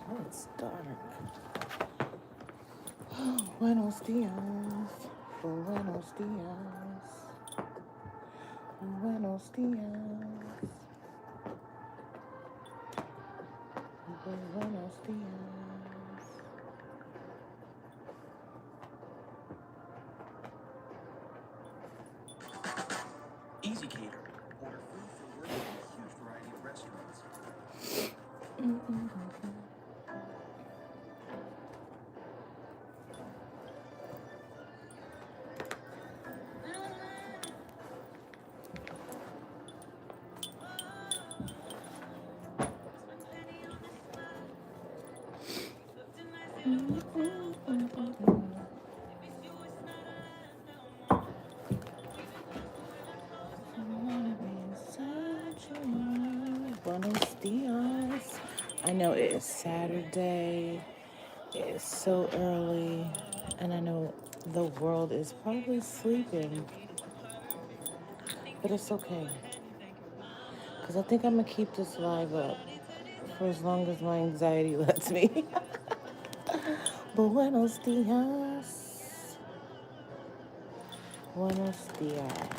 Oh, it's dark. Buenos dias. Buenos dias. Buenos dias. Buenos dias. Easy Cater. Order food for work from a huge variety of restaurants. Buenos dias. I know it is Saturday. It is so early, and I know the world is probably sleeping, but it's okay. Because I think I'm going to keep this live up for as long as my anxiety lets me. Buenos dias. Buenos dias.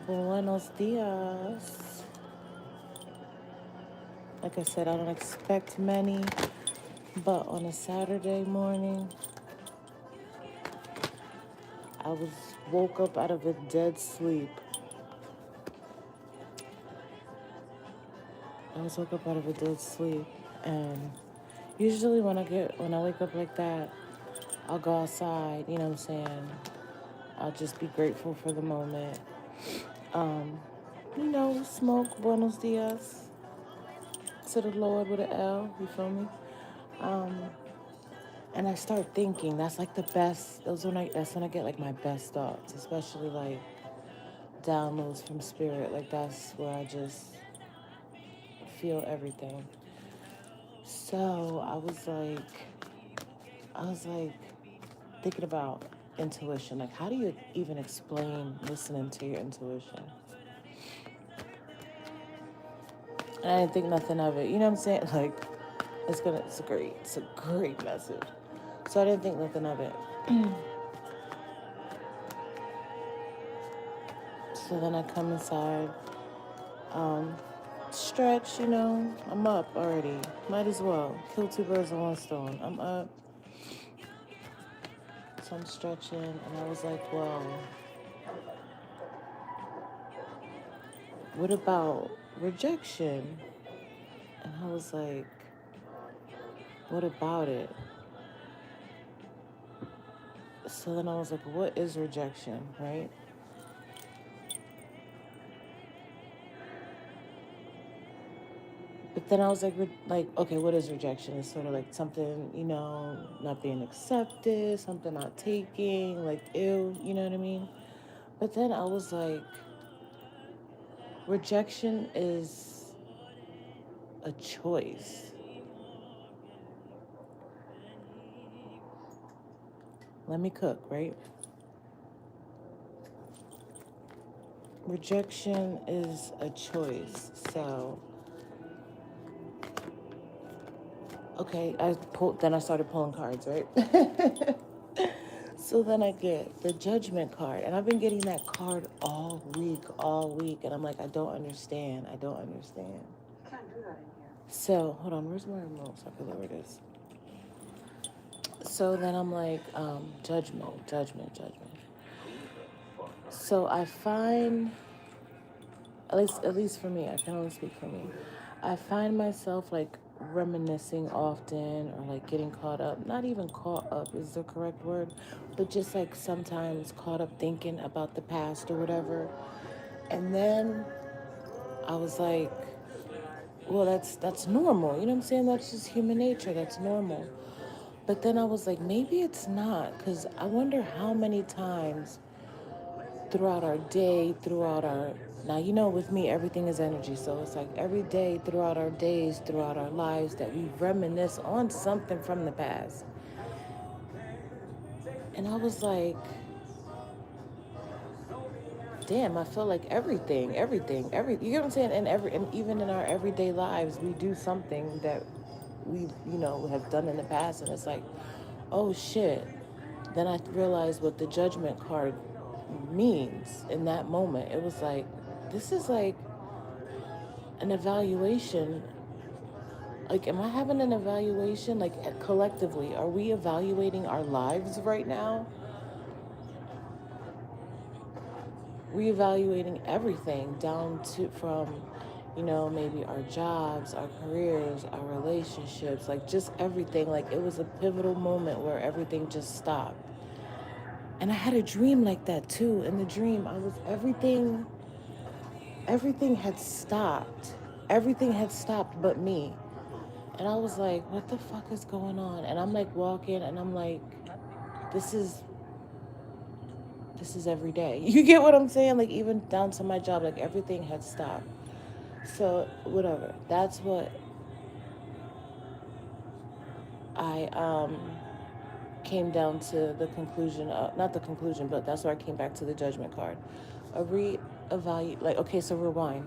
Buenos dias. Like I said, I don't expect many, but on a Saturday morning, I woke up out of a dead sleep. And usually when I wake up like that, I'll go outside, you know what I'm saying? I'll just be grateful for the moment. Smoke buenos dias to the Lord with an L, you feel me? And I start thinking, that's like the best, that's when I get like my best thoughts, especially like downloads from spirit. Like that's where I just feel everything. So I was like thinking about intuition. Like, how do you even explain listening to your intuition? And I didn't think nothing of it. You know what I'm saying? Like, it's a great message. So I didn't think nothing of it. So then I come inside, stretch, I'm up already. Might as well kill two birds with one stone. I'm up. So I'm stretching, and I was like, well, what about rejection? And I was like, what about it? So then I was like, what is rejection, right? But then I was like, okay, what is rejection? It's sort of like something, not being accepted, something not taking, like, ew, you know what I mean? But then I was like, rejection is a choice. Let me cook, right? Rejection is a choice. So, okay, then I started pulling cards, right? So then I get the judgment card, and I've been getting that card all week, and I'm like, I don't understand. Can't do that in here. So, hold on, where's my remote so I can lower this? So then I'm like, judgment. So I find, at least for me, I can only speak for me. I find myself like reminiscing often or like getting caught up. Not even caught up is the correct word, but just like sometimes caught up thinking about the past or whatever. And then I was like, well, that's normal. You know what I'm saying? That's just human nature. That's normal. But then I was like, maybe it's not, because I wonder how many times throughout our day, throughout our now, with me, everything is energy. So it's like every day, throughout our days, throughout our lives, that we reminisce on something from the past. And I was like, damn, I feel like you get what I'm saying? And even in our everyday lives, we do something that we, have done in the past. And it's like, oh shit. Then I realized what the judgment card means in that moment. It was like, this is like an evaluation. Like, am I having an evaluation? Like, collectively, are we evaluating our lives right now? Reevaluating everything down to from, maybe our jobs, our careers, our relationships, like just everything. Like, it was a pivotal moment where everything just stopped. And I had a dream like that too. In the dream, everything had stopped. Everything had stopped but me. And I was like, what the fuck is going on? And I'm like walking and I'm like, this is this is every day. You get what I'm saying? Like, even down to my job, like everything had stopped. So whatever. That's what I came down to the conclusion of, not the conclusion, but that's where I came back to the judgment card. A re-evaluate, like, okay, so rewind.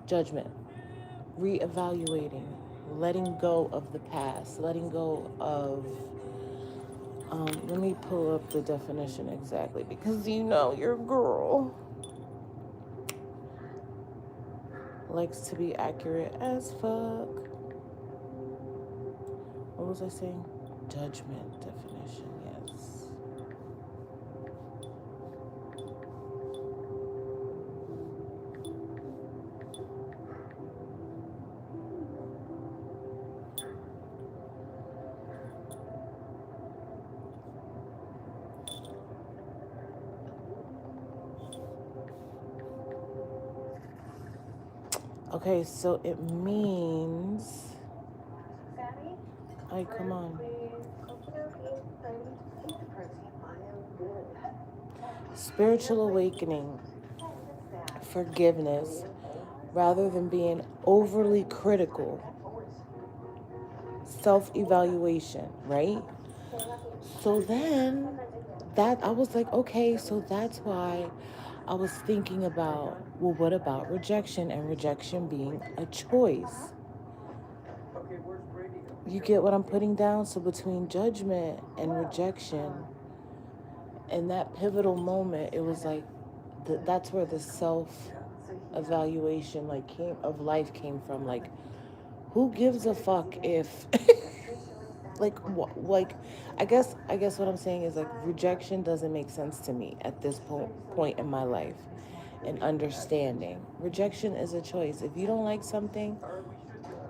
Judgment. Reevaluating. Letting go of the past. Letting go of, let me pull up the definition exactly, because your girl likes to be accurate as fuck. What was I saying? Judgment definition, yes. Okay, so it means. Ay, come on. Spiritual awakening, forgiveness, rather than being overly critical, self evaluation, right? So then that I was like, okay, so that's why I was thinking about, well, what about rejection, and rejection being a choice? You get what I'm putting down? So between judgment and rejection, in that pivotal moment, it was like that's where the self evaluation like came of life came from. Like, who gives a fuck if like like I guess what I'm saying is like rejection doesn't make sense to me at this point in my life. And understanding rejection is a choice. If you don't like something,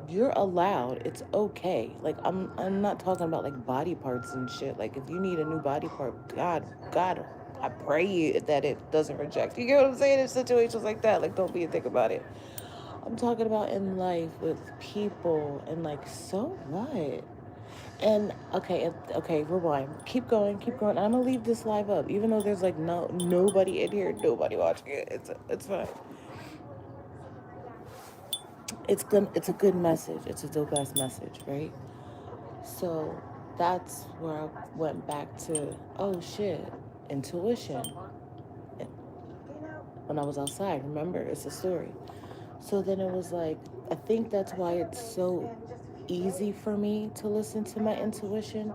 you're allowed. It's okay. Like, I'm not talking about like body parts and shit. Like, if you need a new body part, God, I pray that it doesn't reject. You get what I'm saying? In situations like that, like, don't be a dick about it. I'm talking about in life with people and like, so what? And okay, rewind. Keep going. I'm gonna leave this live up, even though there's like nobody in here, nobody watching it. It's fine. It's good. It's a good message. It's a dope ass message, right? So that's where I went back to. Oh shit, intuition. When I was outside, remember, it's a story. So then it was like, I think that's why it's so easy for me to listen to my intuition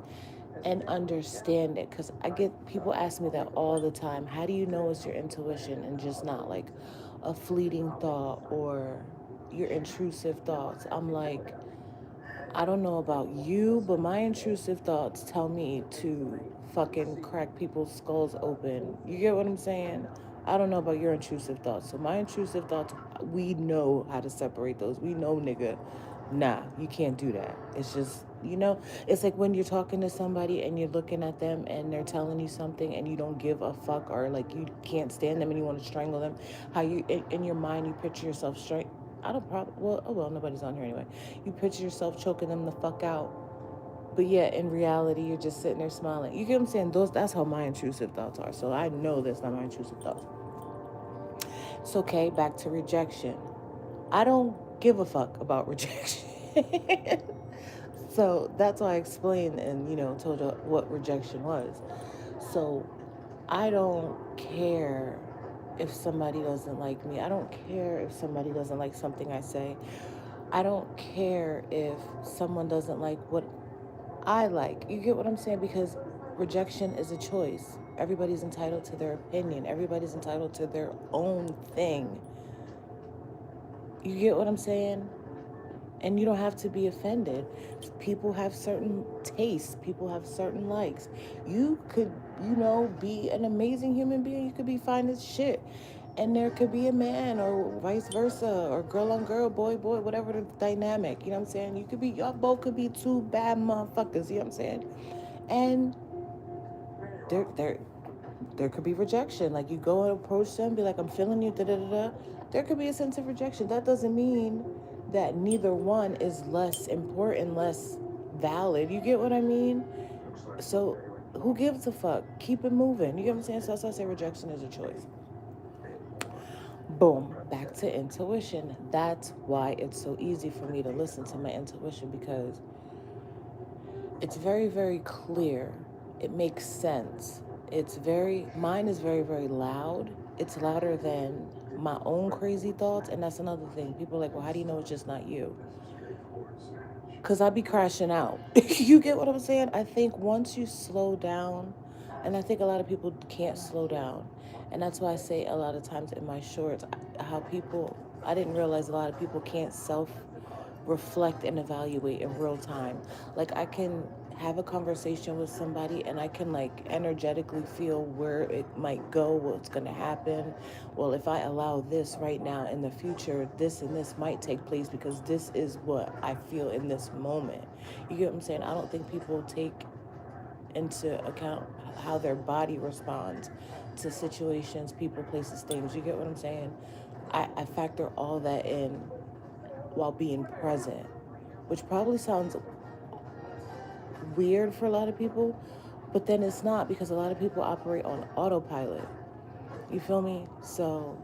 and understand it, because I get people ask me that all the time. How do you know it's your intuition and just not like a fleeting thought or your intrusive thoughts? I'm like, I don't know about you, but my intrusive thoughts tell me to fucking crack people's skulls open. You get what I'm saying? I don't know about your intrusive thoughts. So my intrusive thoughts, we know how to separate those. We know, nigga, nah, you can't do that. It's just, it's like when you're talking to somebody and you're looking at them and they're telling you something and you don't give a fuck, or like you can't stand them and you want to strangle them. How you, in your mind, you picture yourself straight. I don't probably, well, oh well, nobody's on here anyway. You picture yourself choking them the fuck out, but yet in reality, you're just sitting there smiling. You get what I'm saying? That's how my intrusive thoughts are. So I know that's not my intrusive thoughts. It's okay. Back to rejection. I don't give a fuck about rejection. So that's why I explained and told you what rejection was. So I don't care if somebody doesn't like me. I don't care if somebody doesn't like something I say. I don't care if someone doesn't like what I like. You get what I'm saying? Because rejection is a choice. Everybody's entitled to their opinion. Everybody's entitled to their own thing. You get what I'm saying? And you don't have to be offended. People have certain tastes. People have certain likes. You could, be an amazing human being. You could be fine as shit. And there could be a man or vice versa, or girl on girl, boy, boy, whatever the dynamic. You know what I'm saying? Y'all both could be two bad motherfuckers. You know what I'm saying? And there, there, there could be rejection. Like you go and approach them, be like, I'm feeling you, da da da da. There could be a sense of rejection. That doesn't mean that neither one is less important, less valid. You get what I mean? So who gives a fuck? Keep it moving. You get what I'm saying? So that's why I say rejection is a choice. Boom, back to intuition. That's why it's so easy for me to listen to my intuition, because it's very, very clear. It makes sense. Mine is very, very loud. It's louder than my own crazy thoughts. And that's another thing. People are like, well, how do you know it's just not you? Because I be crashing out. You get what I'm saying? I think once you slow down, and I think a lot of people can't slow down. And that's why I say a lot of times in my shorts, I didn't realize a lot of people can't reflect and evaluate in real time. Like I can have a conversation with somebody and I can like energetically feel where it might go, what's going to happen. Well, if I allow this right now, in the future, this and this might take place because this is what I feel in this moment. You get what I'm saying? I don't think people take into account how their body responds to situations, people, places, things. You get what I'm saying? I factor all that in while being present, which probably sounds weird for a lot of people, but then it's not, because a lot of people operate on autopilot. You feel me? So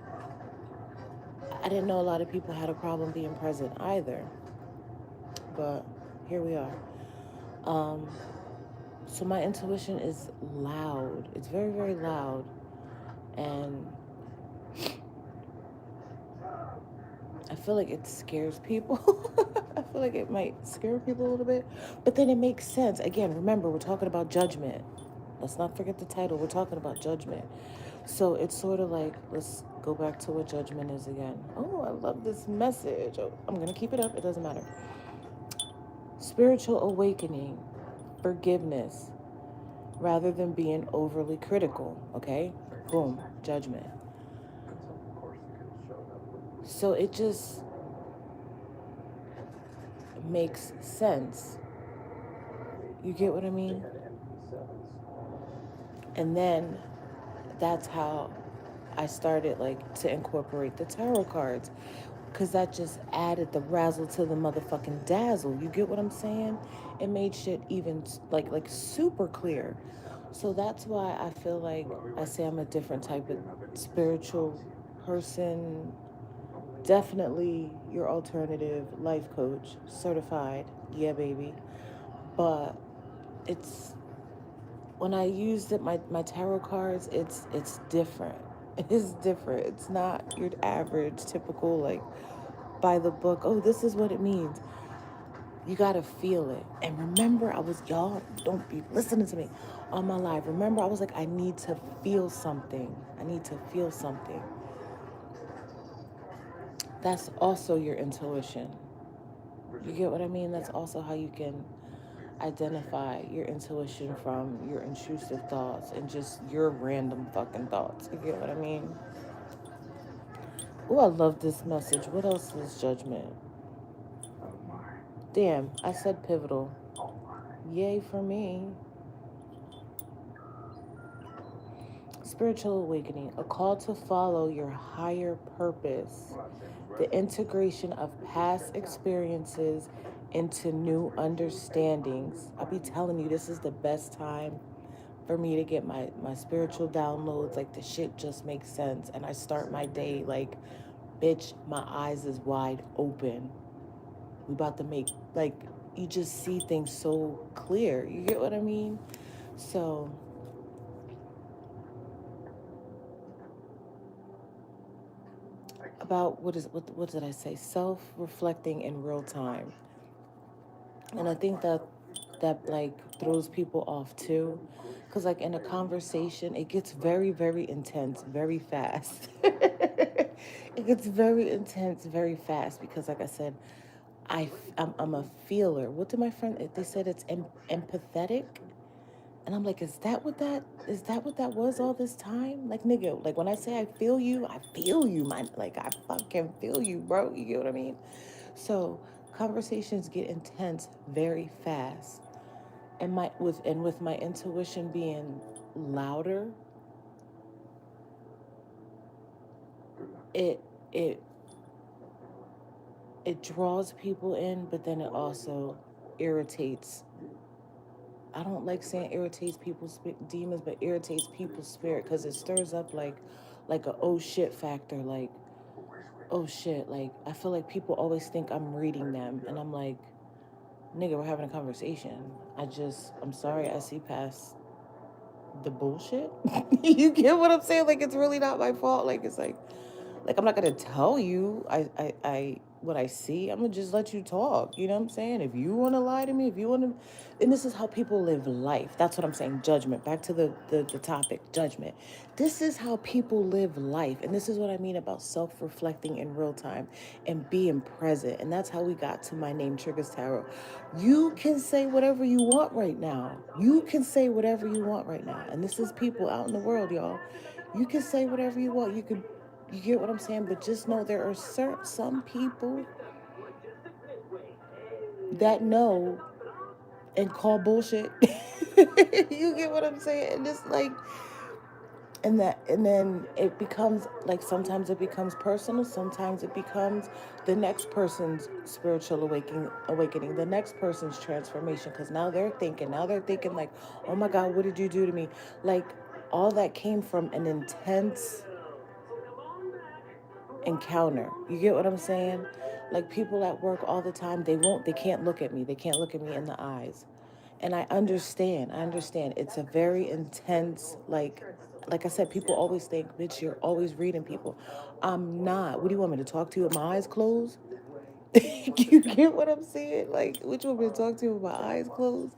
I didn't know a lot of people had a problem being present either, but here we are. Um, so my intuition is loud. It's very, very loud, and I feel like it scares people. I feel like it might scare people a little bit, but then it makes sense. Again, remember, we're talking about judgment. Let's not forget the title. We're talking about judgment. So it's sort of like, let's go back to what judgment is again. Oh, I love this message. Oh, I'm going to keep it up. It doesn't matter. Spiritual awakening, forgiveness, rather than being overly critical. Okay? Boom, judgment. So it just makes sense. You get what I mean? And then that's how I started like to incorporate the tarot cards, because that just added the razzle to the motherfucking dazzle. You get what I'm saying? It made shit even like super clear. So that's why I feel like I say I'm a different type of spiritual person. Definitely your alternative life coach, certified. Yeah, baby. But it's when I used it, my tarot cards, it's different. It's different. It's not your average, typical, like, by the book. Oh, this is what it means. You gotta feel it. And remember, y'all don't be listening to me on my live. Remember, I was like, I need to feel something. I need to feel something. That's also your intuition. You get what I mean? That's also how you can identify your intuition from your intrusive thoughts and just your random fucking thoughts. You get what I mean? Oh, I love this message. What else is judgment? Damn, I said pivotal. Yay for me. Spiritual awakening, a call to follow your higher purpose, the integration of past experiences into new understandings. I'll be telling you, this is the best time for me to get my spiritual downloads. Like, the shit just makes sense. And I start my day like, bitch, my eyes is wide open. We about to make, like, you just see things so clear. You get what I mean? So, about what did I say? Self-reflecting in real time. And I think that like throws people off too, because like in a conversation it gets very, very intense very fast. It gets very intense very fast because, like I said, I'm a feeler. What did my friend, they said it's empathetic, and I'm like, is that what that was all this time? Like, nigga, like when I say I feel you, man. Like, I fucking feel you, bro. You get what I mean? So conversations get intense very fast. And with my intuition being louder, it it it draws people in, but then it also irritates. I don't like saying irritates people's demons, but irritates people's spirit because it stirs up like a oh shit factor. Like, oh shit, like I feel like people always think I'm reading them, and I'm like, nigga, we're having a conversation. I'm sorry, I see past the bullshit. You get what I'm saying? Like, it's really not my fault. Like, it's like I'm not gonna tell you I what I see. I'm gonna just let you talk. You know what I'm saying? If you wanna lie to me, if you wanna, and this is how people live life. That's what I'm saying. Judgment. Back to the topic, judgment. This is how people live life. And this is what I mean about self-reflecting in real time and being present. And that's how we got to my name, Triggers Tarot. You can say whatever you want right now. You can say whatever you want right now. And this is people out in the world, y'all. You can say whatever you want. You get what I'm saying? But just know there are some people that know and call bullshit. You get what I'm saying? And it's like, and then it becomes like, sometimes it becomes personal, sometimes it becomes the next person's spiritual awakening, the next person's transformation, because now they're thinking like, oh my god, what did you do to me? Like, all that came from an intense encounter. You get what I'm saying? Like, people at work all the time, they can't look at me. They can't look at me in the eyes. And I understand. I understand. It's a very intense, like I said, people always think, bitch, you're always reading people. I'm not. What do you want me to talk to you with my eyes closed? You get what I'm saying? Like, what you want me to talk to you with my eyes closed?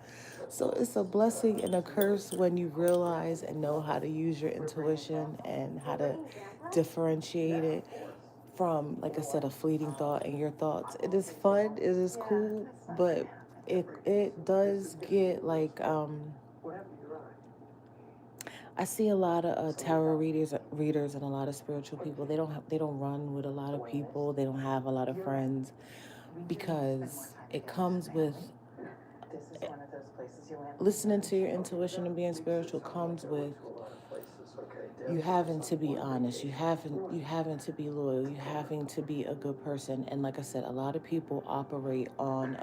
So it's a blessing and a curse when you realize and know how to use your intuition and how to differentiate it from, like I said, a fleeting thought and your thoughts. It is fun, it is cool, but it does get like, I see a lot of tarot readers and a lot of spiritual people. They don't run with a lot of people. They don't have a lot of friends because it comes with listening to your intuition and being spiritual comes with you having to be honest, you having to be loyal, you having to be a good person. And like I said, a lot of people operate on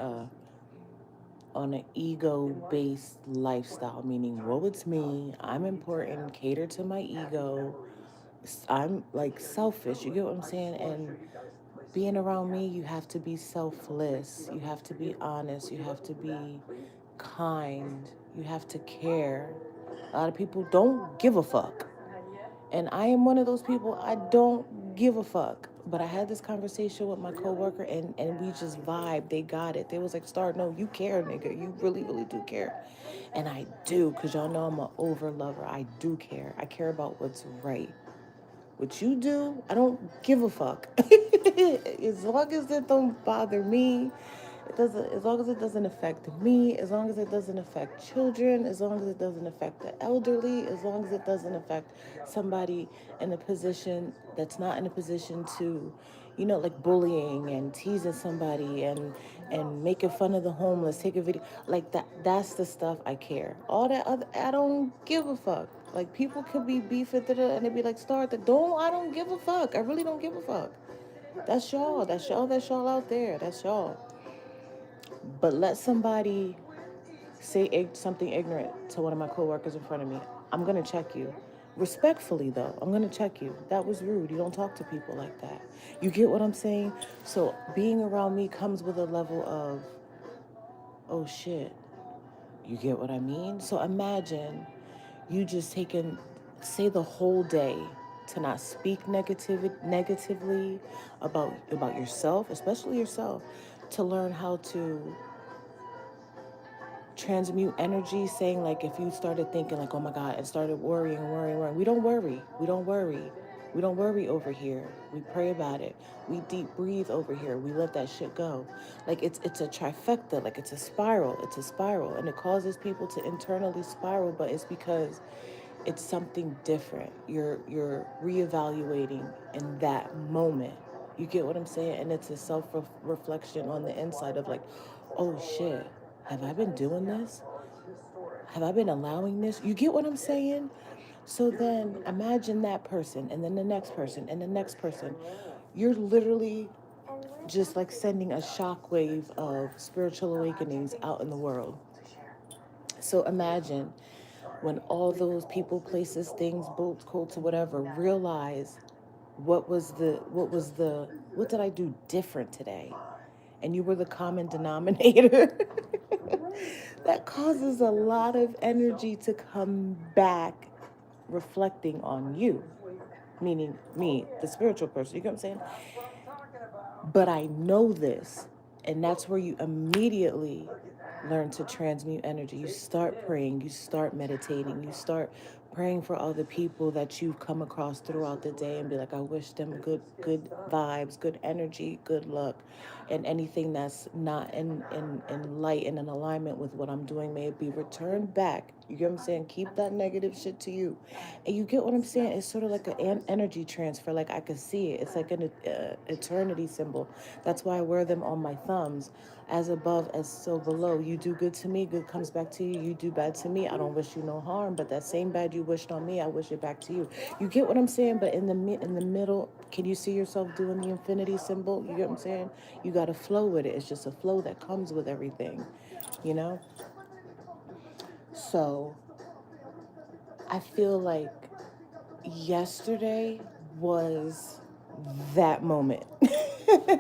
an ego based lifestyle, meaning, woe it's me, I'm important, cater to my ego, I'm like selfish. You get what I'm saying? And being around me, you have to be selfless, you have to be honest, you have to be kind, you have to care. A lot of people don't give a fuck. And I am one of those people. I don't give a fuck. But I had this conversation with my coworker, and we just vibe. They got it. They was like, Star, no, you care, nigga. You really, really do care. And I do, because y'all know I'm an over lover. I do care. I care about what's right. What you do, I don't give a fuck. As long as it don't bother me, It doesn't, as long as it doesn't affect me, as long as it doesn't affect children, as long as it doesn't affect the elderly, as long as it doesn't affect somebody in a position that's not in a position to, like bullying and teasing somebody and making fun of the homeless, take a video like that. That's the stuff I care. All that other, I don't give a fuck. Like people could be beefing and they be like, start the don't. I don't give a fuck. I really don't give a fuck. That's y'all. That's y'all. That's y'all out there. That's y'all. But let somebody say something ignorant to one of my coworkers in front of me. I'm gonna check you. Respectfully though, I'm gonna check you. That was rude. You don't talk to people like that. You get what I'm saying? So being around me comes with a level of, oh shit. You get what I mean? So imagine you just taking, say, the whole day to not speak negatively about yourself, especially yourself, to learn how to transmute energy, saying like if you started thinking like, oh my God, and started worrying. We don't worry. We don't worry. We don't worry over here. We pray about it. We deep breathe over here. We let that shit go. Like it's a trifecta, like it's a spiral. It's a spiral. And it causes people to internally spiral, but it's because it's something different. You're reevaluating in that moment. You get what I'm saying? And it's a self reflection on the inside of like, oh shit, have I been doing this? Have I been allowing this? You get what I'm saying? So then imagine that person and then the next person and the next person. You're literally just like sending a shockwave of spiritual awakenings out in the world. So imagine when all those people, places, things, boats, coats, or whatever realize what did I do different today? And you were the common denominator. That causes a lot of energy to come back reflecting on you, meaning me, the spiritual person. You get what I'm saying? But I know this. And that's where you immediately learn to transmute energy. You start praying, you start meditating, you start praying for all the people that you've come across throughout the day and be like, I wish them good vibes, good energy, good luck. And anything that's not in light and in alignment with what I'm doing, may it be returned back. You get what I'm saying? Keep that negative shit to you. And you get what I'm saying? It's sort of like an energy transfer. Like I could see it. It's like an eternity symbol. That's why I wear them on my thumbs. As above, as so below. You do good to me, good comes back to you. You do bad to me, I don't wish you no harm. But that same bad you wished on me, I wish it back to you. You get what I'm saying? But in the middle, can you see yourself doing the infinity symbol? You get what I'm saying? You got to flow with it. It's just a flow that comes with everything, you know? So I feel like yesterday was that moment.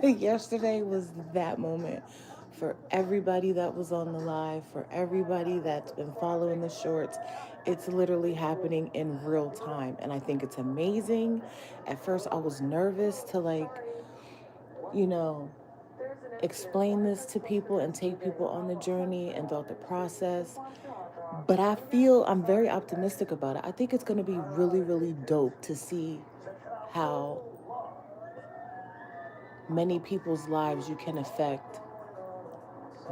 Yesterday was that moment for everybody that was on the live, for everybody that's been following the shorts. It's literally happening in real time. And I think it's amazing. At first, I was nervous to, like, you know, explain this to people and take people on the journey and throughout the process. But I feel I'm very optimistic about it. I think it's going to be really, really dope to see how many people's lives you can affect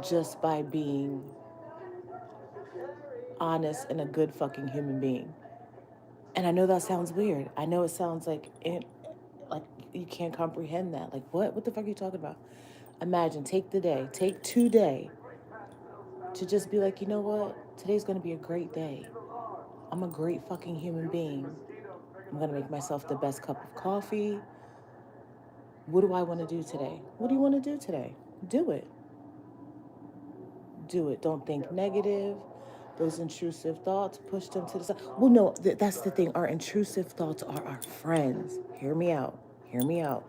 just by being honest and a good fucking human being. And I know that sounds weird. I know it sounds like you can't comprehend that. Like what? What the fuck are you talking about? Imagine, take today to just be like, you know what? Today's gonna be a great day. I'm a great fucking human being. I'm gonna make myself the best cup of coffee. What do I want to do today? What do you want to do today? Do it. Do it. Don't think negative. Those intrusive thoughts, push them to the side. Well, no, that's the thing. Our intrusive thoughts are our friends. Hear me out. Hear me out.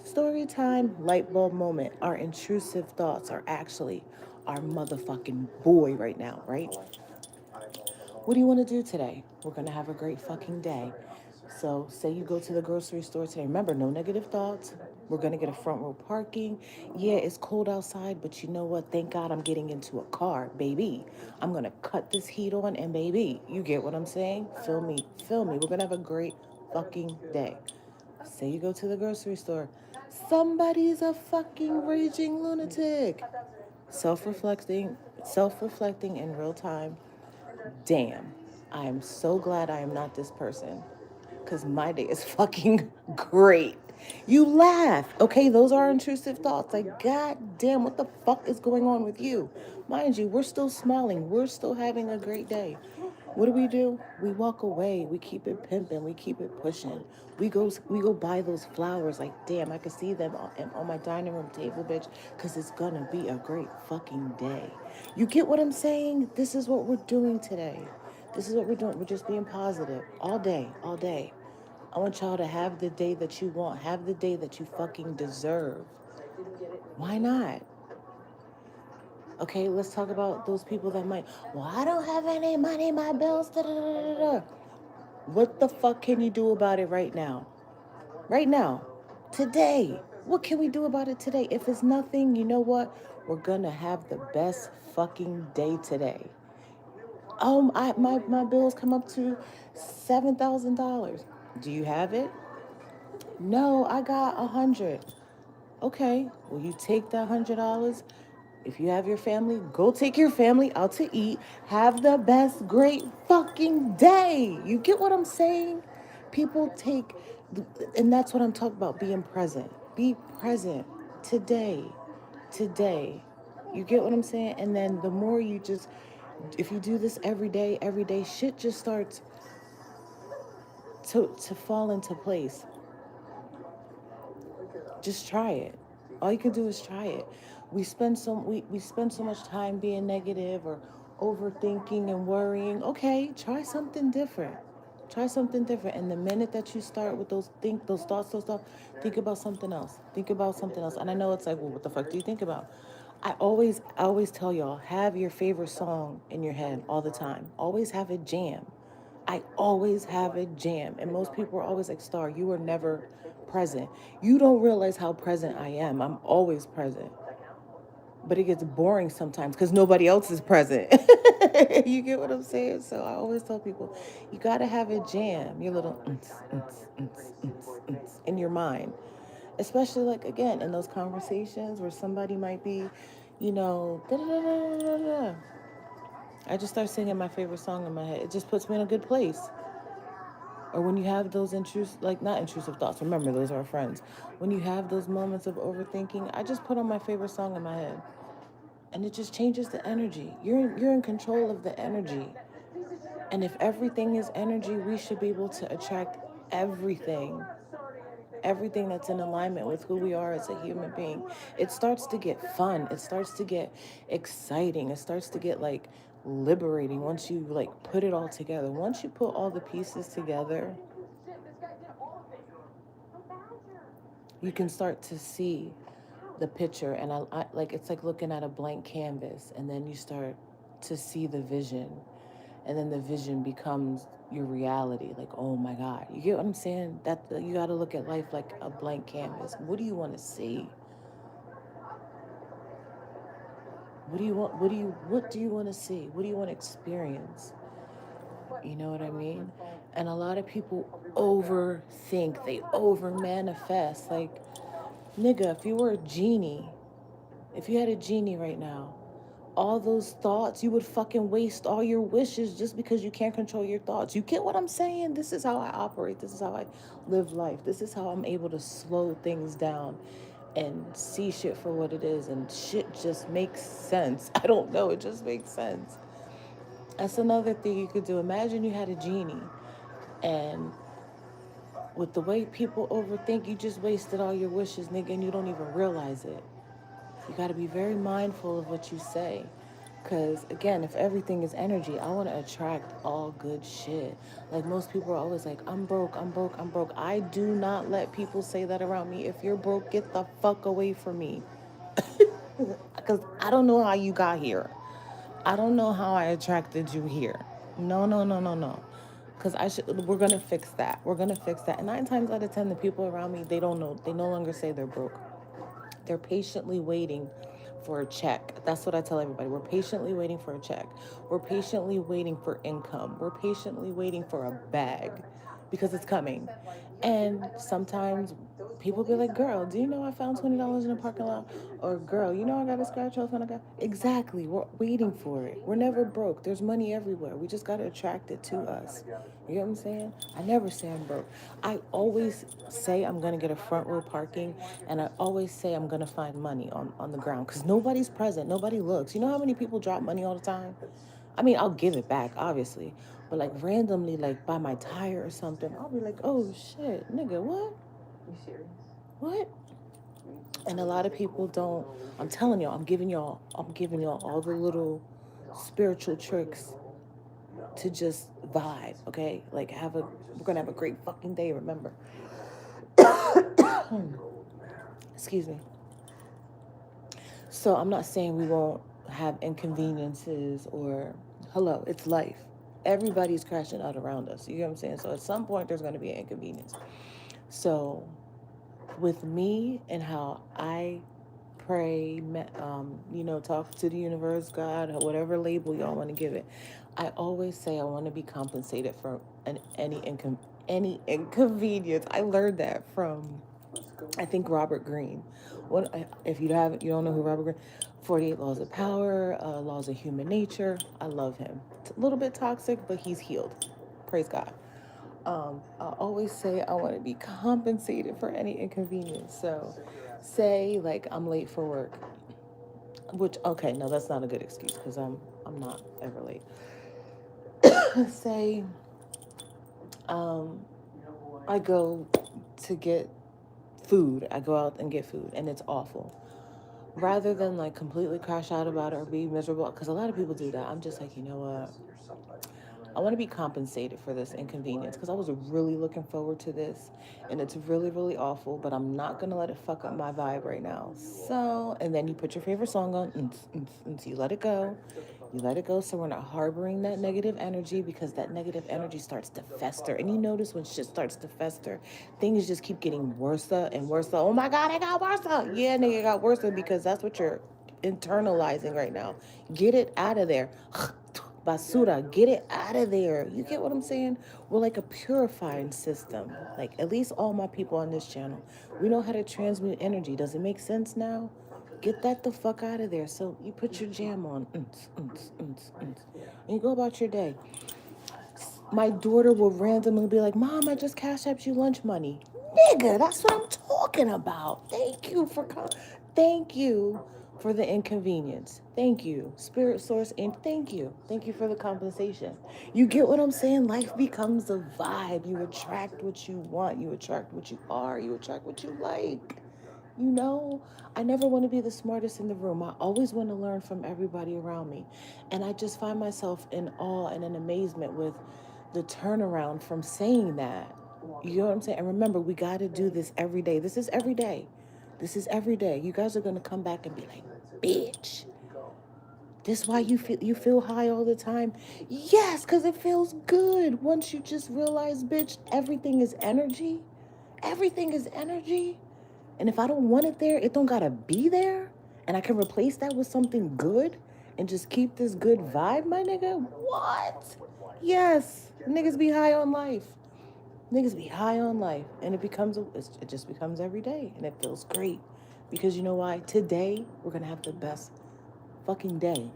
Story time, light bulb moment. Our intrusive thoughts are actually our motherfucking boy right now, right? What do you want to do today? We're going to have a great fucking day. So, say you go to the grocery store today. Remember, no negative thoughts. We're going to get a front row parking. Yeah, it's cold outside, but you know what? Thank God I'm getting into a car, baby. I'm going to cut this heat on, and baby, you get what I'm saying? Feel me. Feel me. We're going to have a great fucking day. Say you go to the grocery store. Somebody's a fucking raging lunatic. Self-reflecting, self-reflecting in real time. Damn, I am so glad I am not this person. Because my day is fucking great. You laugh. Okay, those are intrusive thoughts. Like, god damn, what the fuck is going on with you? Mind you, we're still smiling. We're still having a great day. What do? We walk away. We keep it pimping. We keep it pushing. We go buy those flowers. Like, damn, I can see them on my dining room table, bitch. Cause it's gonna be a great fucking day. You get what I'm saying? This is what we're doing today. This is what we're doing. We're just being positive all day, all day. I want y'all to have the day that you want. Have the day that you fucking deserve. Why not? Okay, let's talk about those people that might, well, I don't have any money, my bills, da da da da da. What the fuck can you do about it right now? Right now. Today. What can we do about it today? If it's nothing, you know what? We're gonna have the best fucking day today. My bills come up to $7,000. Do you have it? No, I got 100. Okay, well, you take that $100. If you have your family, go take your family out to eat. Have the best, great fucking day. You get what I'm saying? People take, and that's what I'm talking about, being present. Be present today. Today. You get what I'm saying? And then the more you just, if you do this every day, shit just starts to fall into place. Just try it. All you can do is try it. We spend so much time being negative or overthinking and worrying. Okay, try something different. Try something different. And the minute that you start with those thoughts, those stuff, think about something else. Think about something else. And I know it's like, well, what the fuck do you think about? I always tell y'all, have your favorite song in your head all the time. Always have a jam. I always have a jam. And most people are always like, Star, you are never present. You don't realize how present I am. I'm always present. But it gets boring sometimes because nobody else is present. You get what I'm saying? So I always tell people, you got to have a jam, your little in your mind. Especially, like, again, in those conversations where somebody might be, you know, da da da da da da. I just start singing my favorite song in my head. It just puts me in a good place. Or when you have those like, not intrusive thoughts, remember those are our friends. When you have those moments of overthinking, I just put on my favorite song in my head. And it just changes the energy. You're in control of the energy. And if everything is energy, we should be able to attract everything. Everything that's in alignment with who we are as a human being. It starts to get fun. It starts to get exciting. It starts to get like liberating once you like put it all together. Once you put all the pieces together, you can start to see the picture. And I like, it's like looking at a blank canvas, and then you start to see the vision, and then the vision becomes your reality. Like, oh my god, you get what I'm saying? That you got to look at life like a blank canvas. What do you want to see? What do you want to see? What do you want to experience? You know what I mean? And a lot of people overthink, they over manifest. Like, nigga, if you were a genie, if you had a genie right now, all those thoughts, you would fucking waste all your wishes just because you can't control your thoughts. You get what I'm saying? This is how I operate. This is how I live life. This is how I'm able to slow things down and see shit for what it is. And shit just makes sense. I don't know. It just makes sense. That's another thing you could do. Imagine you had a genie, and with the way people overthink, you just wasted all your wishes, nigga, and you don't even realize it. You got to be very mindful of what you say. Because, again, if everything is energy, I want to attract all good shit. Like, most people are always like, I'm broke, I'm broke, I'm broke. I do not let people say that around me. If you're broke, get the fuck away from me. Because I don't know how you got here. I don't know how I attracted you here. No, no, no, no, no. Because we're going to fix that. We're going to fix that. And 9 times out of 10, the people around me, they don't know. They no longer say they're broke. They're patiently waiting for a check. That's what I tell everybody. We're patiently waiting for a check. We're patiently waiting for income. We're patiently waiting for a bag. because it's coming. And sometimes people be like, girl, do you know I found $20 in a parking lot? Or girl, you know I got a scratch off and I got exactly. We're waiting for it. We're never broke. There's money everywhere. We just gotta attract it to us. You know what I'm saying? I never say I'm broke. I always say I'm gonna get a front row parking, and I always say I'm gonna find money on the ground because nobody's present. Nobody looks. You know how many people drop money all the time? I mean, I'll give it back, obviously. But like randomly, like by my tire or something, I'll be like, oh shit, nigga, what? You serious? What? And a lot of people don't. I'm telling y'all, I'm giving y'all all the little spiritual tricks to just vibe, okay? Like we're gonna have a great fucking day, remember. Excuse me. So I'm not saying we won't have inconveniences or hello, it's life. Everybody's crashing out around us. You know what I'm saying? So at some point there's gonna be an inconvenience. So with me and how I pray, talk to the universe, God, whatever label y'all want to give it. I always say I want to be compensated for any inconvenience. I learned that from, I think, Robert Greene. If you don't know who Robert Greene, 48 Laws of Power, Laws of Human Nature. I love him. It's a little bit toxic, but he's healed. Praise God. I always say I want to be compensated for any inconvenience. So, say like I'm late for work, which okay, no, that's not a good excuse because I'm not ever late. Say, um, I go to get food. I go out and get food, and it's awful. Rather than like completely crash out about it or be miserable, because a lot of people do that. I'm just like, you know what? I want to be compensated for this inconvenience because I was really looking forward to this, and it's really, really awful, but I'm not going to let it fuck up my vibe right now. So, and then you put your favorite song on, and you let it go. You let it go so we're not harboring that negative energy because that negative energy starts to fester. And you notice when shit starts to fester, things just keep getting worse and worse. Oh my God, it got worse. Yeah, nigga, it got worse because that's what you're internalizing right now. Get it out of there. Basura, get it out of there. You get what I'm saying? We're like a purifying system. Like, at least all my people on this channel, we know how to transmute energy. Does it make sense now? Get that the fuck out of there. So you put your jam on, and you go about your day. My daughter will randomly be like, Mom, I just cash apped you lunch money. Nigga, that's what I'm talking about. Thank you for the inconvenience. Thank you, Spirit Source, and thank you. Thank you for the compensation. You get what I'm saying? Life becomes a vibe. You attract what you want. You attract what you are. You attract what you like. You know, I never want to be the smartest in the room. I always want to learn from everybody around me. And I just find myself in awe and in amazement with the turnaround from saying that. You know what I'm saying? And remember, we got to do this every day. This is every day. This is every day. You guys are going to come back and be like, bitch, this why you feel high all the time? Yes, because it feels good. Once you just realize, bitch, everything is energy. Everything is energy. And if I don't want it there, it don't gotta be there. And I can replace that with something good and just keep this good vibe, my nigga. What? Yes. Niggas be high on life. Niggas be high on life. And it just becomes every day. And it feels great. Because you know why? Today, we're gonna have the best fucking day.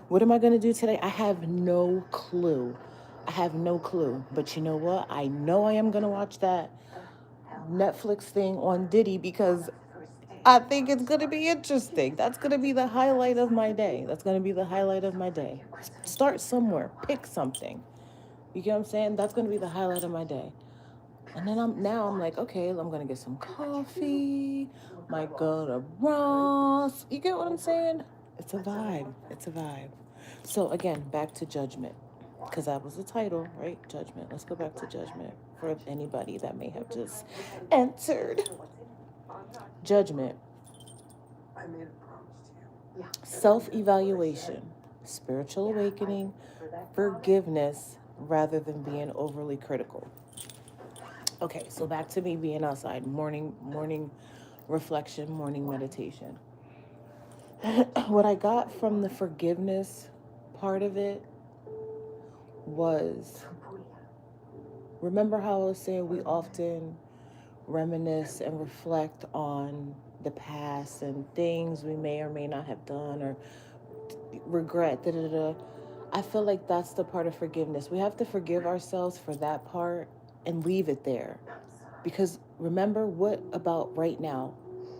What am I gonna do today? I have no clue. I have no clue. But you know what? I know I am gonna watch that Netflix thing on Diddy because I think it's going to be interesting. That's going to be the highlight of my day. That's going to be the highlight of my day. Start somewhere. Pick something. You get what I'm saying? That's going to be the highlight of my day. And then I'm like, okay, I'm going to get some coffee. Might go to Ross. You get what I'm saying? It's a vibe. It's a vibe. So again, back to judgment. Because that was the title, right? Judgment. Let's go back to judgment for anybody that may have just entered. Judgment. Self-evaluation, spiritual awakening, forgiveness rather than being overly critical. Okay, so back to me being outside, morning reflection, morning meditation. What I got from the forgiveness part of it was Remember how I was saying we often reminisce and reflect on the past and things we may or may not have done or regret, da da da. I feel like that's the part of forgiveness. We have to forgive ourselves for that part and leave it there. Because remember, what about right now?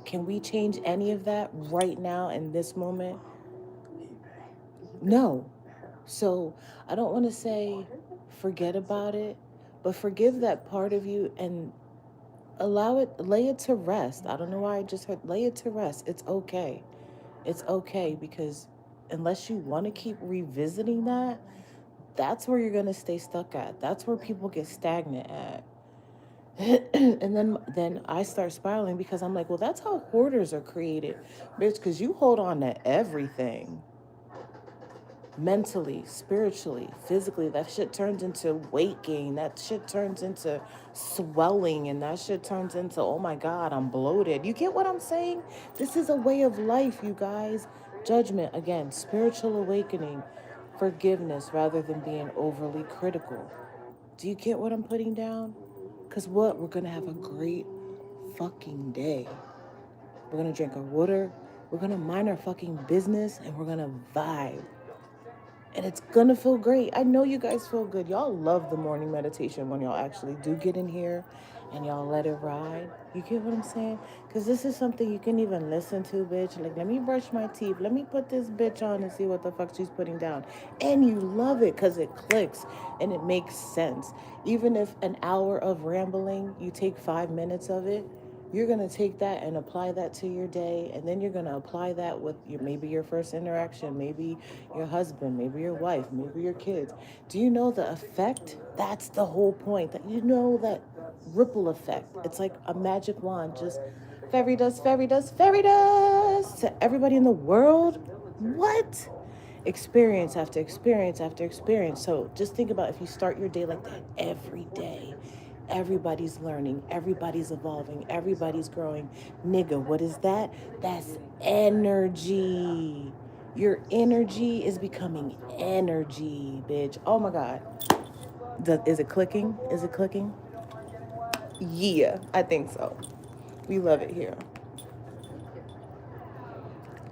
Can we change any of that right now in this moment? No. So I don't want to say forget about it, but forgive that part of you and allow it, lay it to rest. I don't know why I just heard lay it to rest. It's okay. It's okay because unless you want to keep revisiting that, that's where you're going to stay stuck at. That's where people get stagnant at. And then I start spiraling because I'm like, well, that's how hoarders are created, bitch. Because you hold on to everything, mentally, spiritually, physically. That shit turns into weight gain. That shit turns into swelling, and that shit turns into, oh my god, I'm bloated. You get what I'm saying? This is a way of life, you guys. Judgment again, spiritual awakening, forgiveness rather than being overly critical. Do you get what I'm putting down? Because what? We're going to have a great fucking day. We're going to drink our water. We're going to mind our fucking business and we're going to vibe. And it's going to feel great. I know you guys feel good. Y'all love the morning meditation when y'all actually do get in here and y'all let it ride. You get what I'm saying? Because this is something you can even listen to, bitch. Like, let me brush my teeth. Let me put this bitch on and see what the fuck she's putting down. And you love it because it clicks and it makes sense. Even if an hour of rambling, you take 5 minutes of it, you're going to take that and apply that to your day, and then you're going to apply that with maybe your first interaction, maybe your husband, maybe your wife, maybe your kids. Do you know the effect? That's the whole point. That you know that ripple effect. It's like a magic wand, just fairy dust, fairy dust, fairy dust to everybody in the world. What? Experience after experience after experience. So just think about if you start your day like that every day. Everybody's learning, everybody's evolving, everybody's growing. Nigga, what is that? That's energy. Your energy is becoming energy, bitch. Oh my God. Is it clicking? Is it clicking? Yeah, I think so. We love it here.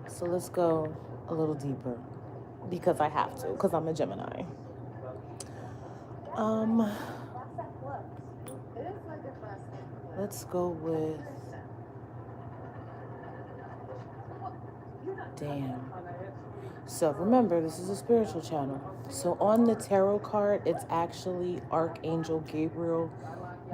So let's go a little deeper because I have to, because I'm a Gemini. Um, let's go with damn. So remember, this is a spiritual channel. So on the tarot card, it's actually Archangel Gabriel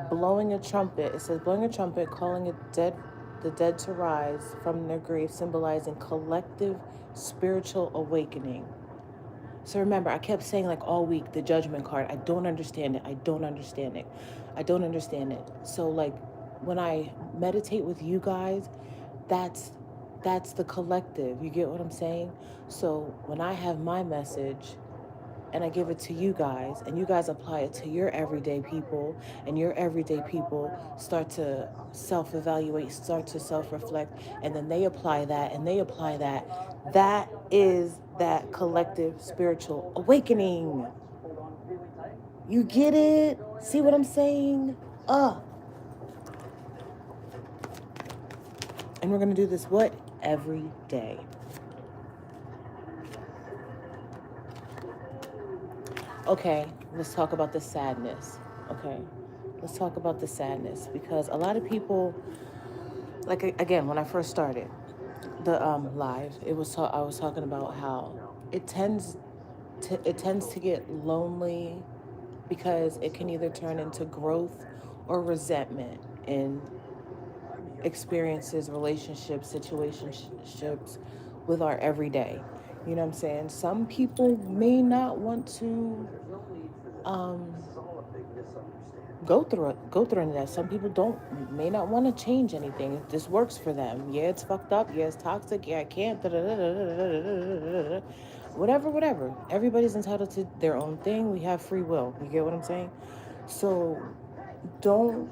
blowing a trumpet. It says blowing a trumpet, calling the dead to rise from their grave, symbolizing collective spiritual awakening. So remember, I kept saying like all week the judgment card. I don't understand it. I don't understand it. I don't understand it. So like when I meditate with you guys, that's that's the collective. You get what I'm saying? So when I have my message and I give it to you guys and you guys apply it to your everyday people and your everyday people start to self-evaluate, start to self-reflect, and then they apply that and they apply that. That is that collective spiritual awakening. You get it? See what I'm saying? And we're going to do this what? Every day. Okay, let's talk about the sadness. Okay, let's talk about the sadness because a lot of people, like again, when I first started the live, I was talking about how it tends to get lonely because it can either turn into growth or resentment in experiences, relationships, situationships with our everyday. You know what I'm saying? Some people may not want to um, go through any of that. Some people don't may not want to change anything. If this works for them, yeah, it's fucked up. Yeah, it's toxic. Yeah, I can't. Whatever, whatever. Everybody's entitled to their own thing. We have free will. You get what I'm saying? So don't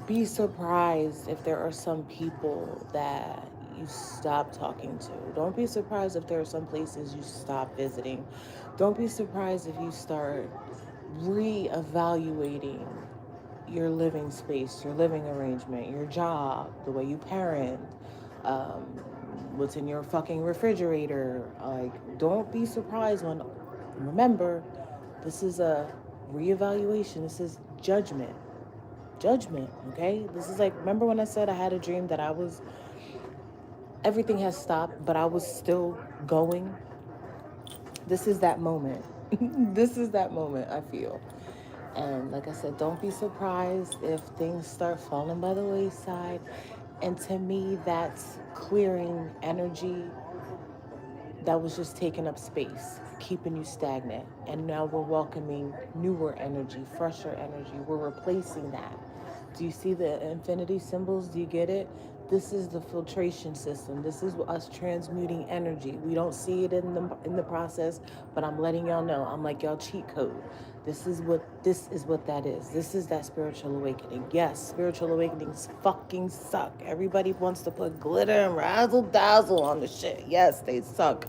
be surprised if there are some people that you stop talking to. Don't be surprised if there are some places you stop visiting. Don't be surprised if you start reevaluating your living space, your living arrangement, your job, the way you parent, um, what's in your fucking refrigerator. Like, don't be surprised when, remember, this is a reevaluation. This is judgment. Judgment, okay? This is like, remember when I said I had a dream that everything has stopped, but I was still going? This is that moment. This is that moment, I feel. And like I said, don't be surprised if things start falling by the wayside. And to me, that's clearing energy that was just taking up space, keeping you stagnant. And now we're welcoming newer energy, fresher energy. We're replacing that. Do you see the infinity symbols? Do you get it? This is the filtration system. This is us transmuting energy. We don't see it in the process, but I'm letting y'all know. I'm like y'all cheat code. This is what that is. This is that spiritual awakening. Yes, spiritual awakenings fucking suck. Everybody wants to put glitter and razzle dazzle on the shit. Yes, they suck.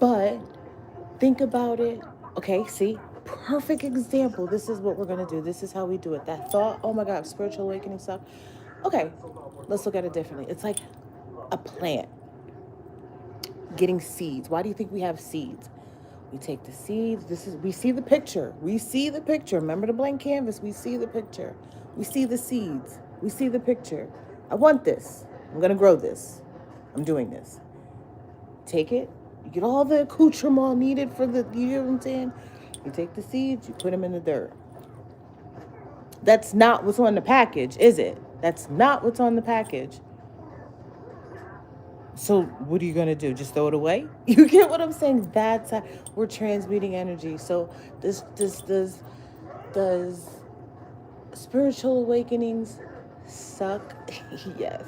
But think about it. Okay, see? Perfect example. This is what we're gonna do. This is how we do it. That thought, oh my god, spiritual awakening suck. Okay, let's look at it differently. It's like a plant getting seeds. Why do you think we have seeds? We take the seeds. We see the picture. We see the picture. Remember the blank canvas? We see the picture. We see the seeds. We see the picture. I want this. I'm gonna grow this. I'm doing this. Take it. You get all the accoutrement needed for the, you know what I'm saying? You take the seeds, you put them in the dirt. That's not what's on the package, is it? That's not what's on the package. So what are you gonna do? Just throw it away? You get what I'm saying? That's how we're transmuting energy. So this does spiritual awakenings suck? Yes.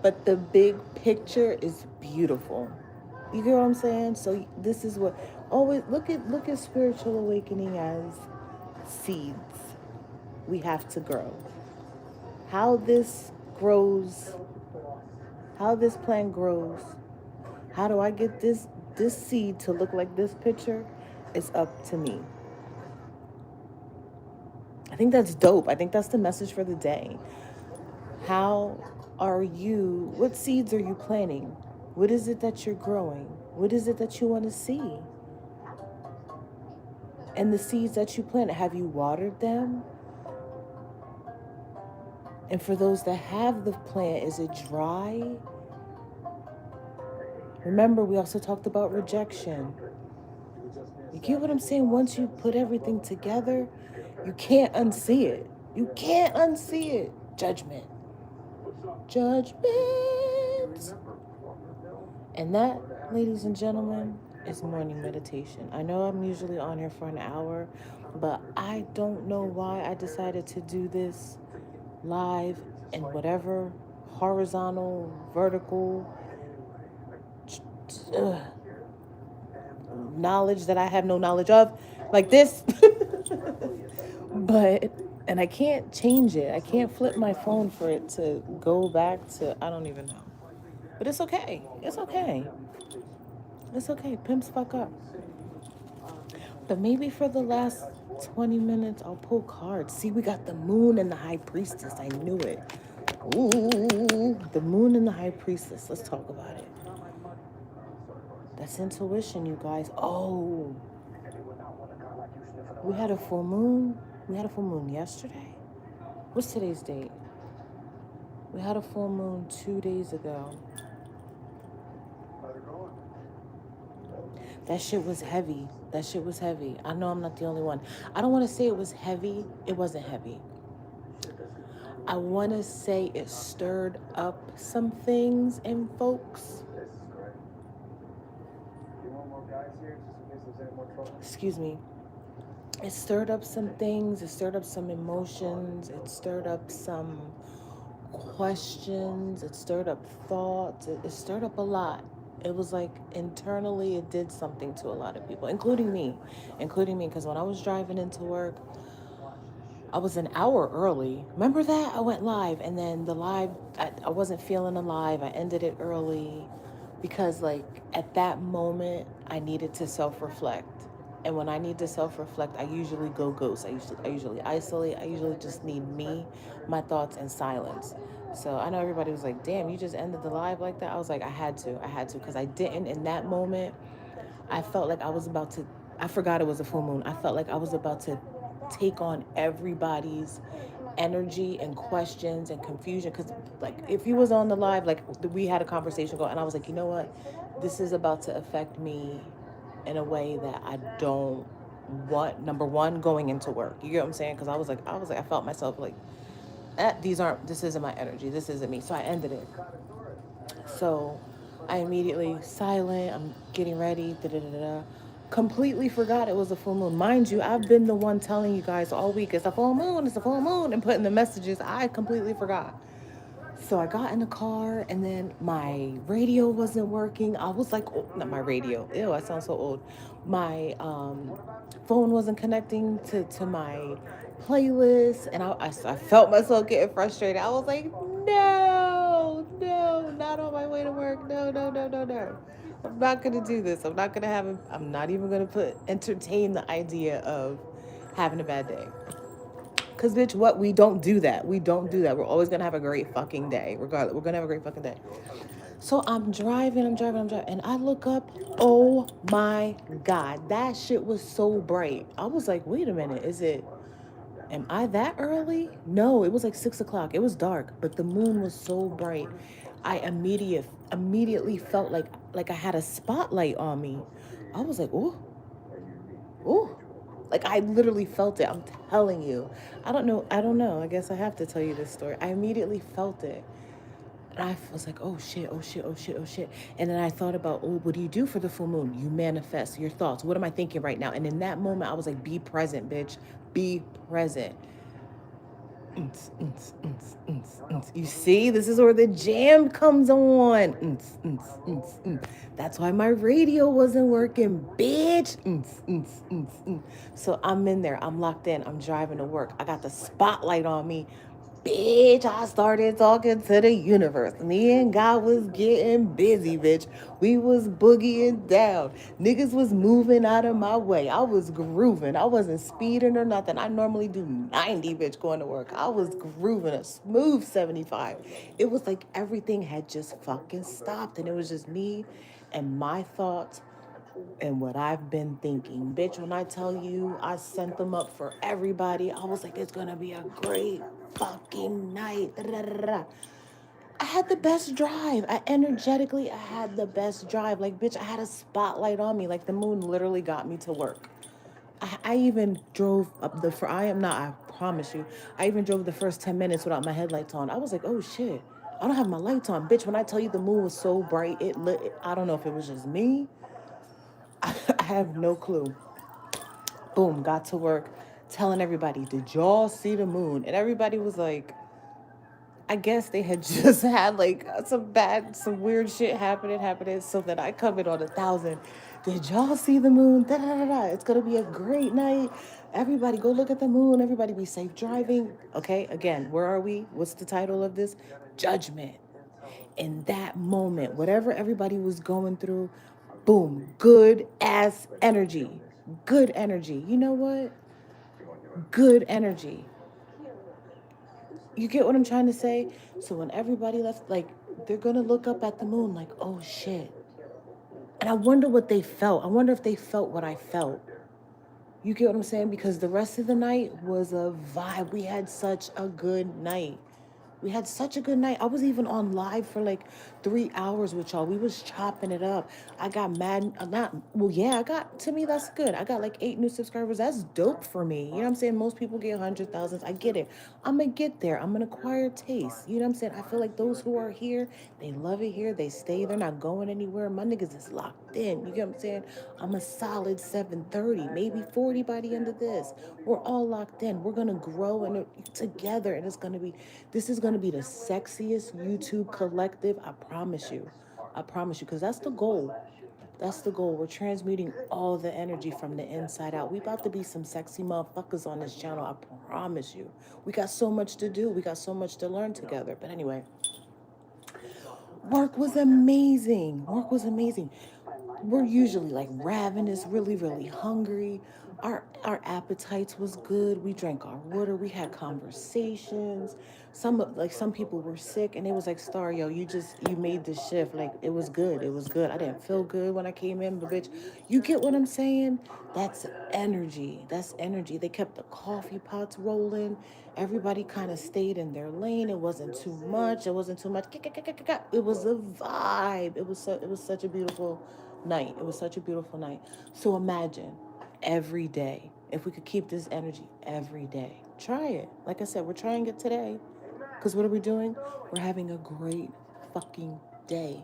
But the big picture is beautiful. You get what I'm saying? So this is what always look at spiritual awakening as seeds we have to grow. How this grows, how this plant grows, how do I get this seed to look like this picture is up to me. I think that's dope. I think that's the message for the day. How what seeds are you planting? What is it that you're growing? What is it that you want to see? And the seeds that you planted, have you watered them? And for those that have the plant, is it dry? Remember, we also talked about rejection. You get what I'm saying? Once you put everything together, you can't unsee it. You can't unsee it. Judgment. Judgment. And that, ladies and gentlemen, is morning meditation. I know I'm usually on here for an hour, but I don't know why I decided to do this live in whatever horizontal, vertical knowledge that I have no knowledge of, like this. But, and I can't change it. I can't flip my phone for it to go back to, I don't even know. But it's okay. It's okay. It's okay. Pimps fuck up. But maybe for the last 20 minutes, I'll pull cards. See, we got the moon and the high priestess. I knew it. Ooh, the moon and the high priestess. Let's talk about it. That's intuition, you guys. Oh, we had a full moon. We had a full moon yesterday. What's today's date? We had a full moon 2 days ago. That shit was heavy. That shit was heavy. I know I'm not the only one. I don't want to say it was heavy. It wasn't heavy. I want to say it stirred up some things in folks. Excuse me. It stirred up some things. It stirred up some emotions. It stirred up some questions. It stirred up thoughts. It stirred up a lot. It was like internally it did something to a lot of people, including me, because when I was driving into work, I was an hour early. Remember that? I went live, and then the live, I wasn't feeling alive. I ended it early because, like, at that moment, I needed to self-reflect. And when I need to self-reflect, I usually go ghost. I usually isolate. I usually just need me, my thoughts, and silence. So I know everybody was like, "Damn, you just ended the live like that." I was like, I had to, because I didn't in that moment. I felt like I was about to. I forgot it was a full moon. I felt like I was about to take on everybody's energy and questions and confusion. Because like, if you was on the live, like we had a conversation going, and I was like, you know what, this is about to affect me in a way that I don't want. Number one, going into work. You get what I'm saying? Because I felt myself like, this isn't my energy. This isn't me. So I ended it. So I immediately silent. I'm getting ready. Da da da da. Completely forgot it was a full moon. Mind you, I've been the one telling you guys all week it's a full moon. It's a full moon, and putting the messages. I completely forgot. So I got in the car, and then my radio wasn't working. I was like, oh, not my radio. Ew, I sound so old. My phone wasn't connecting to my playlist, and I felt myself getting frustrated. I was like, no, no, not on my way to work. No, no, no, no, no. I'm not gonna do this. I'm not gonna have. I'm not even gonna entertain the idea of having a bad day. Cause bitch, what, we don't do that. We don't do that. We're always gonna have a great fucking day. Regardless, we're gonna have a great fucking day. So I'm driving, and I look up. Oh my god, that shit was so bright. I was like, wait a minute, is it? Am I that early? No, it was like 6 o'clock. It was dark, but the moon was so bright. I immediately felt like I had a spotlight on me. I was like, oh, oh. Like I literally felt it. I'm telling you. I don't know. I guess I have to tell you this story. I immediately felt it. And I was like, oh shit, oh shit, oh shit, oh shit. And then I thought about, oh, what do you do for the full moon? You manifest your thoughts. What am I thinking right now? And in that moment, I was like, be present, bitch. Be present. You see, this is where the jam comes on. That's why my radio wasn't working, bitch. So I'm in there. I'm locked in. I'm driving to work. I got the spotlight on me. Bitch, I started talking to the universe. Me and God was getting busy, bitch. We was boogieing down. Niggas was moving out of my way. I was grooving. I wasn't speeding or nothing. I normally do 90, bitch, going to work. I was grooving a smooth 75. It was like everything had just fucking stopped, and it was just me and my thoughts and what I've been thinking. Bitch, when I tell you I sent them up for everybody, I was like, it's gonna be a great fucking night. I had the best drive. I had the best drive. Like, bitch, I had a spotlight on me. Like, the moon literally got me to work. I even drove up the, for I am not, I promise you, I even drove the first 10 minutes without my headlights on. I was like, oh shit, I don't have my lights on. Bitch, when I tell you the moon was so bright, it lit, I don't know if it was just me. I have no clue. Boom, got to work, telling everybody, did y'all see the moon? And everybody was like, I guess they had just had like some weird shit happening. So that I come in on 1,000. Did y'all see the moon? Da, da, da, da. It's gonna be a great night. Everybody go look at the moon. Everybody be safe driving. Okay, again, where are we? What's the title of this? Judgment. In that moment, whatever everybody was going through, boom, good ass energy. Good energy. You know what? Good energy. You get what I'm trying to say? So when everybody left, like, they're gonna look up at the moon like, oh shit. And I wonder what they felt. I wonder if they felt what I felt. You get what I'm saying? Because the rest of the night was a vibe. We had such a good night. We had such a good night. I was even on live for like 3 hours with y'all. We was chopping it up. I got mad. Not well. Yeah, I got. To me, that's good. I got like 8 new subscribers. That's dope for me. You know what I'm saying? Most people get 100,000s. I get it. I'm gonna get there. I'm gonna acquire taste. You know what I'm saying? I feel like those who are here, they love it here. They stay. They're not going anywhere. My niggas is locked in. You get what I'm saying? I'm a solid 730, maybe 40 by the end of this. We're all locked in. We're gonna grow and together, and it's gonna be. This is gonna be the sexiest YouTube collective. I promise you. I promise you, because that's the goal. That's the goal. We're transmuting all the energy from the inside out. We about to be some sexy motherfuckers on this channel. I promise you. We got so much to do. We got so much to learn together. But anyway, work was amazing. Work was amazing. we're usually like ravenous, really, really hungry. Our appetites was good. We drank our water. We had conversations. Some people were sick, and it was like, Star, yo, you made the shift. Like it was good. It was good. I didn't feel good when I came in, but bitch, you get what I'm saying? That's energy. That's energy. They kept the coffee pots rolling. Everybody kind of stayed in their lane. It wasn't too much. It wasn't too much. It was a vibe. It was such a beautiful night. It was such a beautiful night. So imagine every day, if we could keep this energy every day. Try it. Like I said, we're trying it today. Because what are we doing? We're having a great fucking day.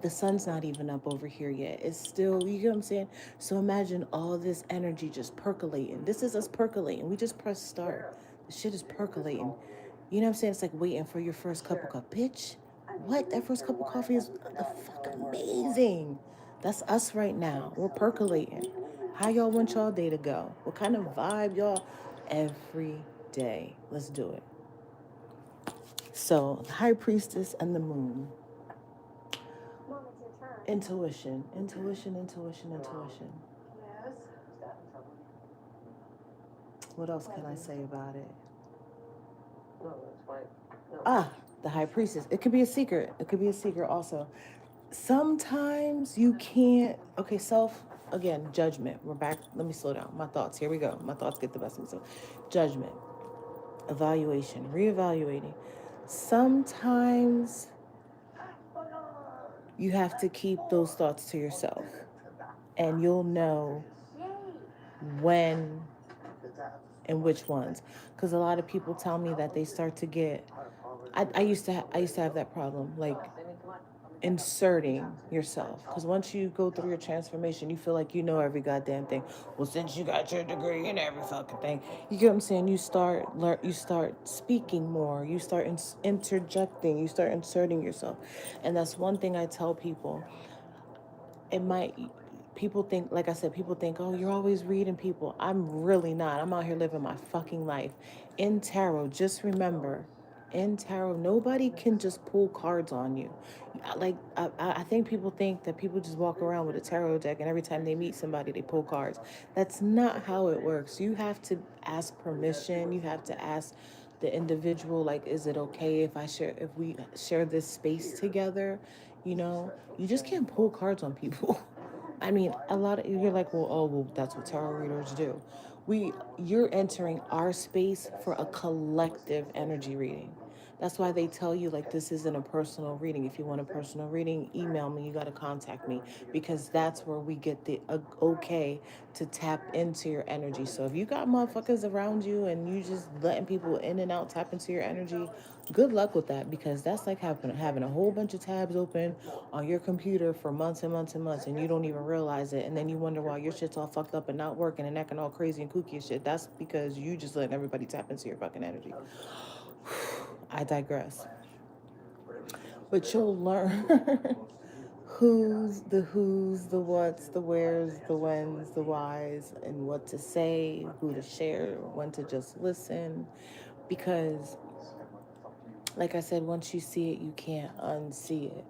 The sun's not even up over here yet. It's still, you get what I'm saying? So imagine all this energy just percolating. This is us percolating. We just press start. The shit is percolating. You know what I'm saying? It's like waiting for your first cup of coffee. Bitch, what? That first cup of coffee is the fuck amazing. That's us right now. We're percolating. How y'all want y'all day to go? What kind of vibe y'all? Every day. Let's do it. So, the high priestess and the moon. Intuition, intuition, intuition, intuition. Yes. What else can I say about it? No, that's fine. No. Ah, the high priestess. It could be a secret. It could be a secret also. Sometimes you can't. Okay, self, again, judgment. We're back. Let me slow down. My thoughts. Here we go. My thoughts get the best of me. So, judgment, evaluation, reevaluating. Sometimes you have to keep those thoughts to yourself, and you'll know when and which ones, because a lot of people tell me that they start to get. I used to have that problem, like inserting yourself, because once you go through your transformation, you feel like you know every goddamn thing. Well, since you got your degree and every fucking thing, you get what I'm saying. You start speaking more. You start interjecting. You start inserting yourself, and that's one thing I tell people. It might People think, like I said, people think, oh, you're always reading people. I'm really not. I'm out here living my fucking life. In tarot, just remember, in tarot, nobody can just pull cards on you. Like I think people think that people just walk around with a tarot deck and every time they meet somebody they pull cards. That's not how it works. You have to ask permission. You have to ask the individual, like, is it okay if we share this space together? You just can't pull cards on people. I mean, a lot of you're like, well, oh, well, that's what tarot readers do. You're entering our space for a collective energy reading. That's why they tell you, like, this isn't a personal reading. If you want a personal reading, email me. You got to contact me, because that's where we get the okay to tap into your energy. So if you got motherfuckers around you and you just letting people in and out tap into your energy, good luck with that, because that's like having a whole bunch of tabs open on your computer for months and months and months, and you don't even realize it, and then you wonder why your shit's all fucked up and not working and acting all crazy and kooky and shit. That's because you just letting everybody tap into your fucking energy. I digress. But you'll learn who's, the what's, the where's, the when's, the why's, and what to say, who to share, when to just listen. Because, like I said, once you see it, you can't unsee it,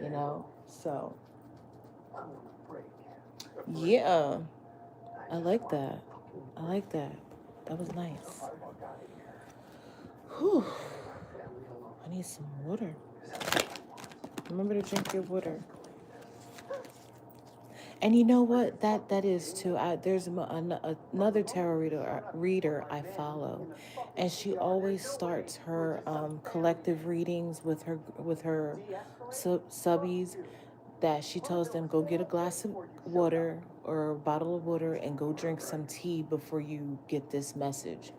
you know? So, yeah, I like that. I like that. That was nice. Whew. I need some water. Remember to drink your water. And you know what? That is too. There's another tarot reader I follow, and she always starts her collective readings with her subbies. That she tells them, go get a glass of water or a bottle of water and go drink some tea before you get this message.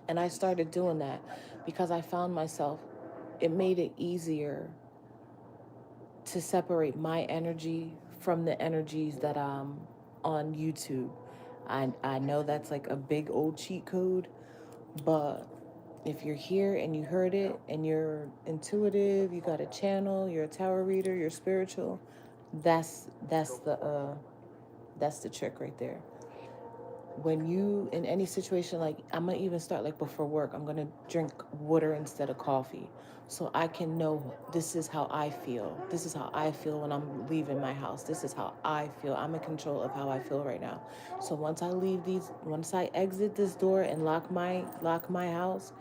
And I started doing that because I found myself. It made it easier to separate my energy from the energies that on YouTube. I know that's like a big old cheat code, but if you're here and you heard it and you're intuitive, you got a channel, you're a tarot reader, you're spiritual, that's the trick right there. When you in any situation, like I'm gonna even start like before work, I'm gonna drink water instead of coffee, so I can know this is how I feel. This is how I feel when I'm leaving my house. This is how I feel. I'm in control of how I feel right now. So once I exit this door and lock my house,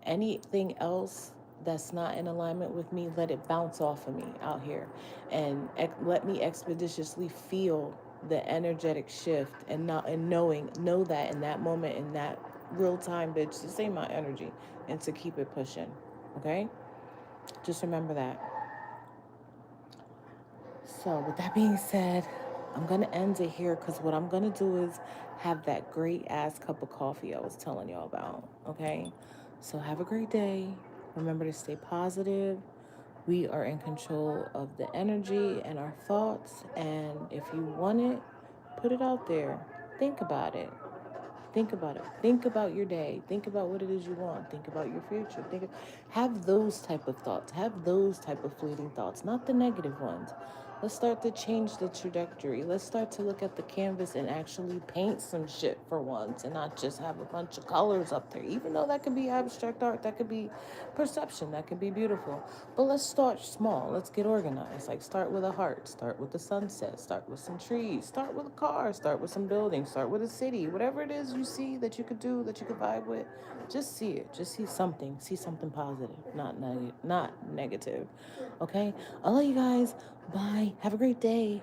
anything else that's not in alignment with me, let it bounce off of me out here, and let me expeditiously feel the energetic shift, and not and know that in that moment, in that real time, bitch, this ain't my energy, and to keep it pushing. Okay, just remember that. So with that being said, I'm gonna end it here, because what I'm gonna do is have that great ass cup of coffee I was telling y'all about. Okay, so have a great day. Remember to stay positive. We are in control of the energy and our thoughts, and if you want it, put it out there. Think about it. Think about it. Think about your day. Think about what it is you want. Think about your future. Have those type of thoughts. Have those type of fleeting thoughts, not the negative ones. Let's start to change the trajectory. Let's start to look at the canvas and actually paint some shit for once, and not just have a bunch of colors up there. Even though that could be abstract art, that could be perception, that could be beautiful. But let's start small. Let's get organized. Like, start with a heart, start with the sunset, start with some trees, start with a car, start with some buildings, start with a city. Whatever it is you see that you could do, that you could vibe with, just see it. Just see something positive, not negative. Okay? I love you guys. Bye. Have a great day.